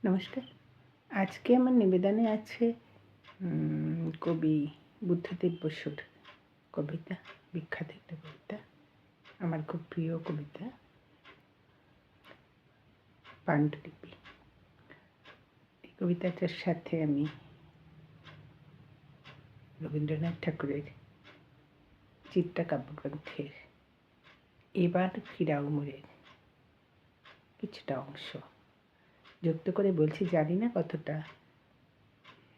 নমস্কার। আজকে আমার নিবেদনে আছে কবি বুদ্ধদেব বসুর কবিতা, বিখ্যাত একটা কবিতা, আমার খুব প্রিয় কবিতা, পাণ্ডুলিপি। এই কবিতাটার সাথে আমি রবীন্দ্রনাথ ঠাকুরের চিত্রা কাব্যগ্রন্থের এবার ফিরাও মোরের কিছুটা অংশ যুক্ত করে বলছি। জানি না কতটা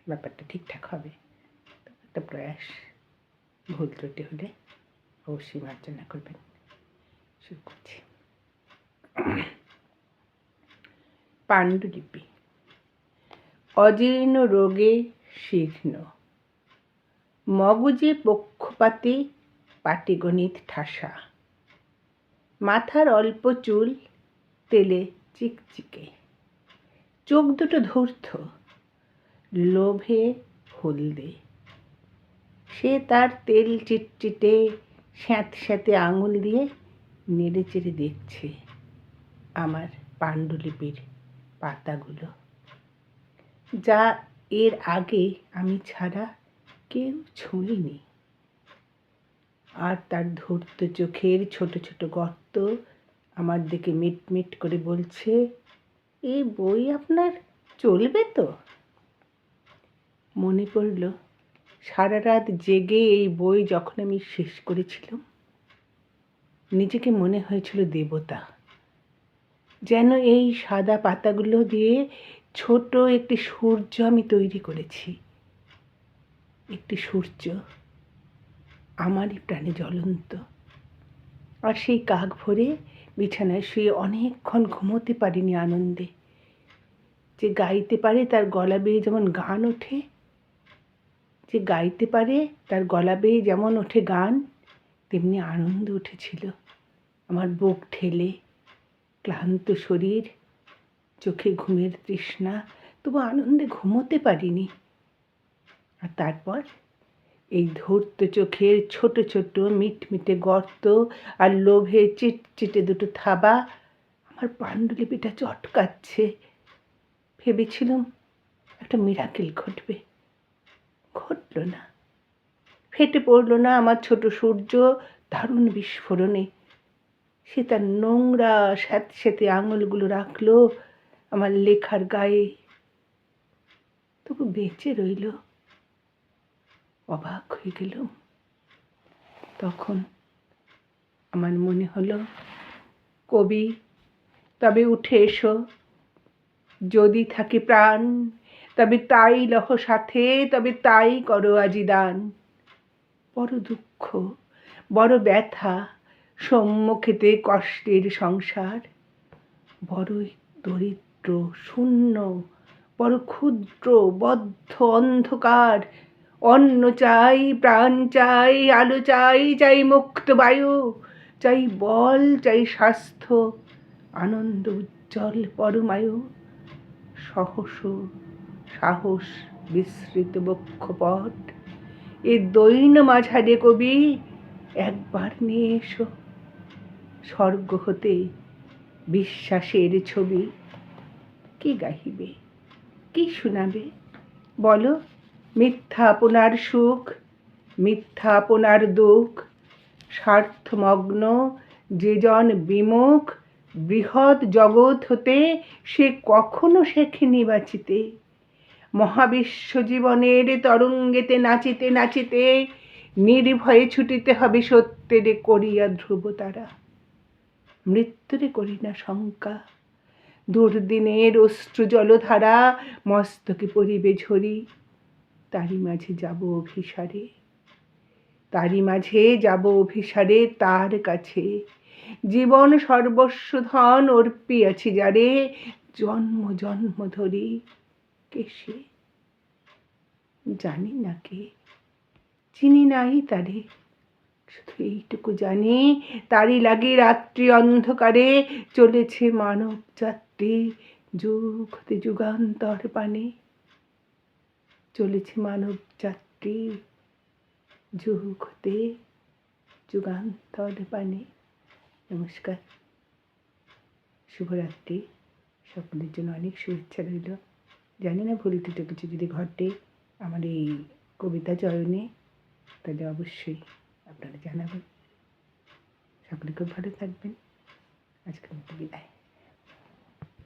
ব্যাপারটা ঠিকঠাক হবে, একটা প্রয়াস। ভুল ত্রুটি হলে অবশ্যই মার্জনা করবেন। শুরু করছি। পাণ্ডুলিপি। অজীর্ণ রোগে শীর্ণ, মগজে পক্ষপাতে পাটিগণিত ঠাসা, মাথার অল্প চুল তেলে চিকচিকে, চোখ দুটো ধূর্ত, লোভে হলদে। সে তার তেল চিটচিটে স্যাঁতস্যাঁতে আঙুল দিয়ে নেড়ে চেড়ে দেখছে আমার পাণ্ডুলিপির পাতাগুলো, যা এর আগে আমি ছাড়া কেউ ছুঁইনি। আর তার ধূর্ত চোখের ছোট ছোট গর্ত আমার দিকে মিটমিট করে বলছে, এই বই আপনার চলবে তো? মনে পড়ল সারা রাত জেগে এই বই যখন আমি শেষ করেছিলাম, নিজেকে মনে হয়েছিল দেবতা। যেন এই সাদা পাতাগুলো দিয়ে ছোট একটি সূর্য আমি তৈরি করেছি। একটি সূর্য আমারই প্রাণে জ্বলন্ত। আর সেই কাক ভরে বিছানায় শুয়ে অনেকক্ষণ ঘুমোতে পারিনি আনন্দে। যে গাইতে পারে তার গলা বেয়ে যেমন গান ওঠে, যে গাইতে পারে তার গলা বেয়ে যেমন ওঠে গান, তেমনি আনন্দ উঠেছিল আমার বুক ঠেলে। ক্লান্ত শরীর, চোখে ঘুমের তৃষ্ণা, তবু আনন্দে ঘুমোতে পারিনি। আর তারপর এই ধূর্ত চোখের ছোট ছোট মিটমিটে গর্ত আর লোভে চিটচিটে দুটো থাবা আমার পাণ্ডুলিপিটা চটকাচ্ছে। ভেবেছিলাম একটা মিরাকেল ঘটবে, ঘটল না। ফেটে পড়ল না আমার ছোট সূর্য দারুণ বিস্ফোরণে। সে তার নোংরা স্যাঁতস্যাঁতে আঙুলগুলো রাখলো আমার লেখার গায়ে, তবু বেঁচে রইল। অবাক হয়ে গেলাম। তখন আমার মনে হলো, কবি তবে উঠে এসো, যদি থাকে প্রাণ তবে তাই লহ সাথে, তবে তাই করো আজি দান। বড় দুঃখ, বড় ব্যথা, সম্মুখেতে কষ্টের সংসার। বড়ই দরিদ্র, শূন্য, বড় ক্ষুদ্র, বদ্ধ অন্ধকার। অন্ন চাই, প্রাণ চাই, আলো চাই, চাই মুক্ত বায়ু, চাই বল, চাই স্বাস্থ্য, আনন্দ উজ্জ্বল পরমায়ু। সহস সাহস বিস্মৃত বক্ষপট, এ দৈন মাঝারে কবি একবার নিয়ে এসো। স্বর্গ হতে বিশ্বাসের ছবি। কি গাহিবে, কি শোনাবে বলো? মিথ্যা আপনার সুখ, মিথ্যা আপনার দুঃখ, স্বার্থমগ্ন যে জন বিমুখ, বৃহৎ জগৎ হতে সে কখনো শেখেনি বাঁচিতে। মহাবিশ্ব জীবনের তরঙ্গেতে নাচিতে নাচিতে নির্ভয়ে ছুটিতে হবে সত্যের করিয়া ধ্রুবতারা। মৃত্যুরে করি না শঙ্কা, দুর্দিনের অশ্রু জলধারা মস্তকে পড়িবে ঝরি। তারই মাঝে যাব অভিসারে, তারই মাঝে যাব অভিসারে তার কাছে। জীবন সর্বস্ব ধন অর্পিয়াছি যারে, জন্ম জন্ম ধরি। কে সে? জানি না কে, চিনি নাই তারে। শুধু এইটুকু জানি, তারই লাগি রাত্রি অন্ধকারে চলেছে মানব যাত্রী যুগ হতে যুগান্তর পানে। চলেছে মানব যাত্রী যুগ হতে যুগান্তর পানে। নমস্কার, শুভরাত্রি, সকলের জন্য অনেক শুভেচ্ছা রইল। জানি না ভুল ত্রুটি কিছু যদি ঘটে আমার এই কবিতা চয়নে, তাহলে অবশ্যই আপনারা জানাবেন। সকলে খুব ভালো থাকবেন। আজকের মতো বিদায়।